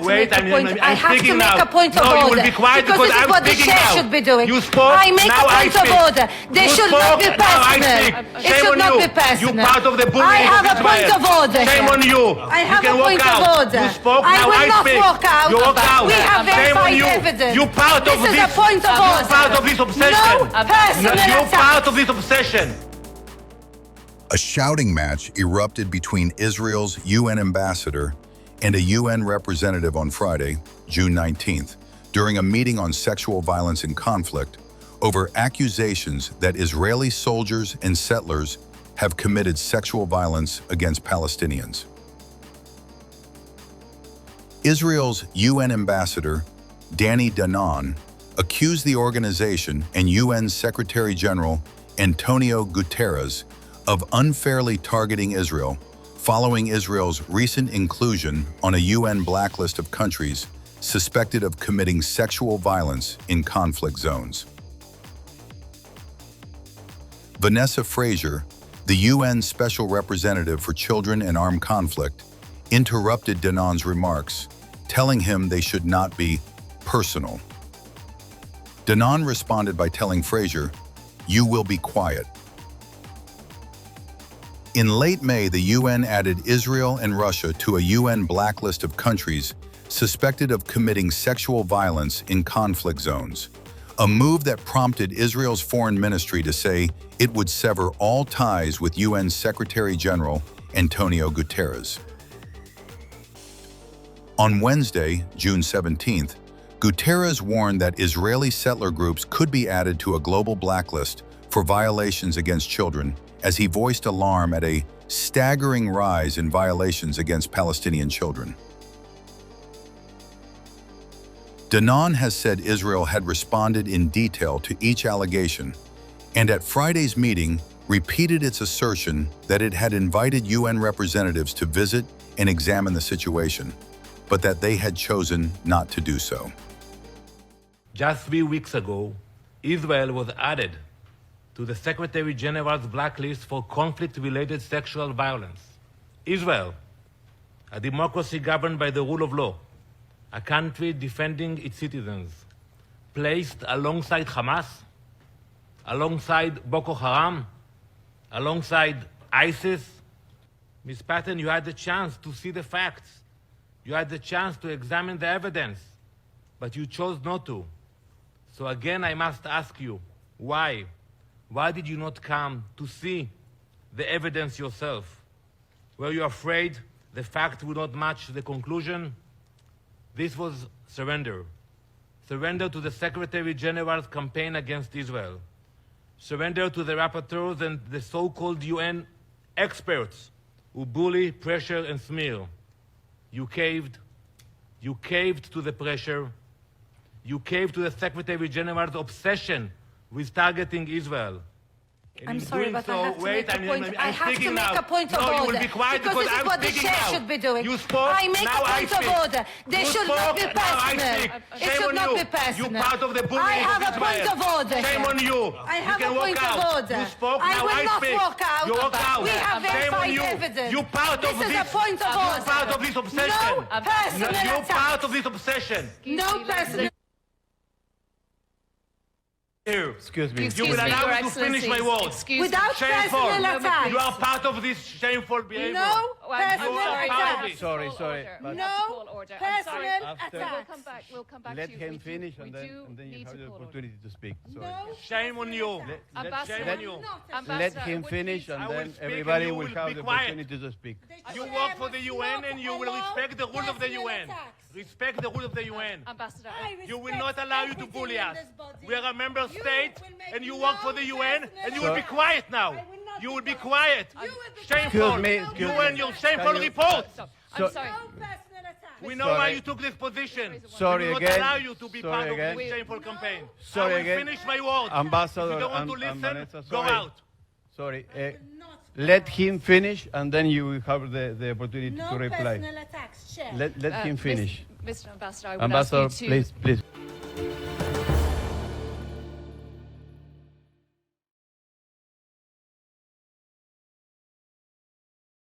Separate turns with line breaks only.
to make a point. I have to make a point of
order.
order.
You will be quiet
because this is what the chair should be doing.
You spoke,
I make
now
a point of order. They should not be personal. It should not be personal.
You part of the bullying
I have a point of order.
Shame on you.
I have a point of order.
You spoke,
I
now
will not
speak.
walk out.
You walk out.
We have
Shame on
verified
you.
evidence.
You part of
this is a point of order.
You part of this obsession.
No personal
You
attack.
part of this obsession.
A shouting match erupted between Israel's UN ambassador and a UN representative on Friday, June 19th, during a meeting on sexual violence and conflict over accusations that Israeli soldiers and settlers have committed sexual violence against Palestinians. Israel's UN ambassador, Danon, accused the organization and UN Secretary General António Guterres of unfairly targeting Israel following Israel's recent inclusion on a UN blacklist of countries suspected of committing sexual violence in conflict zones. Vanessa Frazier, the UN Special Representative for Children and Armed Conflict, interrupted Danon's remarks, telling him they should not be personal. Danon responded by telling Frazier, "You will be quiet." In late May, the UN added Israel and Russia to a UN blacklist of countries suspected of committing sexual violence in conflict zones, a move that prompted Israel's foreign ministry to say it would sever all ties with UN Secretary General António Guterres. On Wednesday, June 17th, Guterres warned that Israeli settler groups could be added to a global blacklist for violations against children, as he voiced alarm at a staggering rise in violations against Palestinian children. Danon has said Israel had responded in detail to each allegation, and at Friday's meeting repeated its assertion that it had invited UN representatives to visit and examine the situation, but that they had chosen not to do so.
Just 3 weeks ago, Israel was added to the Secretary General's blacklist for conflict-related sexual violence. Israel, a democracy governed by the rule of law, a country defending its citizens, placed alongside Hamas, alongside Boko Haram, alongside ISIS. Ms. Patton, you had the chance to see the facts. You had the chance to examine the evidence, but you chose not to. So again, I must ask you, why? Why did you not come to see the evidence yourself? Were you afraid the fact would not match the conclusion? This was surrender. Surrender to the Secretary General's campaign against Israel. Surrender to the rapporteurs and the so-called UN experts who bully, pressure, and smear. You caved. You caved to the pressure. You caved to the Secretary General's obsession with targeting Israel.
I'm sorry, but I have to make a point. I have to make
now.
a point of
No,
order.
you will be quiet
because this is
I'm
what the
speaking
chair
now.
should be doing.
You spoke,
I make
now
a point
I
of
speak.
order. They
You
should
spoke,
not be
now I
personal.
speak.
It
Shame
should
on
not
you.
be personal.
You part of the bullying
I have a
of
point
Israel.
of order.
Shame on you.
I have
you
a
can
point
walk
of
out.
order.
You spoke,
I
now
will
I
not
speak.
walk out.
You walk out.
We have
Shame on
verified
you.
evidence.
You part
this
of
is
this.
a point of order.
You part of this obsession.
No personal
You
attack.
part of this obsession.
No personal.
Excuse me.
You will allow me to finish my words.
Without
Shameful.
personal attack.
You are part of this shameful behavior.
No personal
You are part of
attack.
it.
Sorry. but
No personal
After-
attack.
We'll come back
Let
to you.
him
We do-
finish,
we
and
do
then you
need
have
to
the
call order.
opportunity to speak. Sorry.
No
Shame on you.
Ambassador,
Shame on you.
Let
Ambassador,
him
would
finish,
please-
and
I will
then
speak and
everybody
you
will
will
have
be
the
quiet.
opportunity to speak.
You work for the UN and you will respect the rules of the UN. Respect the rules of the UN.
Ambassador,
You will not allow you to bully us. We are a member state and you work for the UN and you will be quiet now. You will be quiet. Shameful.
Excuse me,
You
excuse
and
me.
your shameful
Can you-
report.
stop.
So-
I'm sorry.
We know why
Sorry.
you took this position.
Sorry
we will
again.
not allow you to be
Sorry
part of
again.
this shameful campaign.
Sorry
I will
again.
finish my words.
Ambassador
If you don't want
and-
to
and
listen,
Vanessa,
go
sorry.
out.
Sorry. Let him finish, and then you will have the opportunity
No
to reply.
personal attacks, Chair.
Let him finish.
Mr. Ambassador, I would
Ambassador,
ask you to...
please.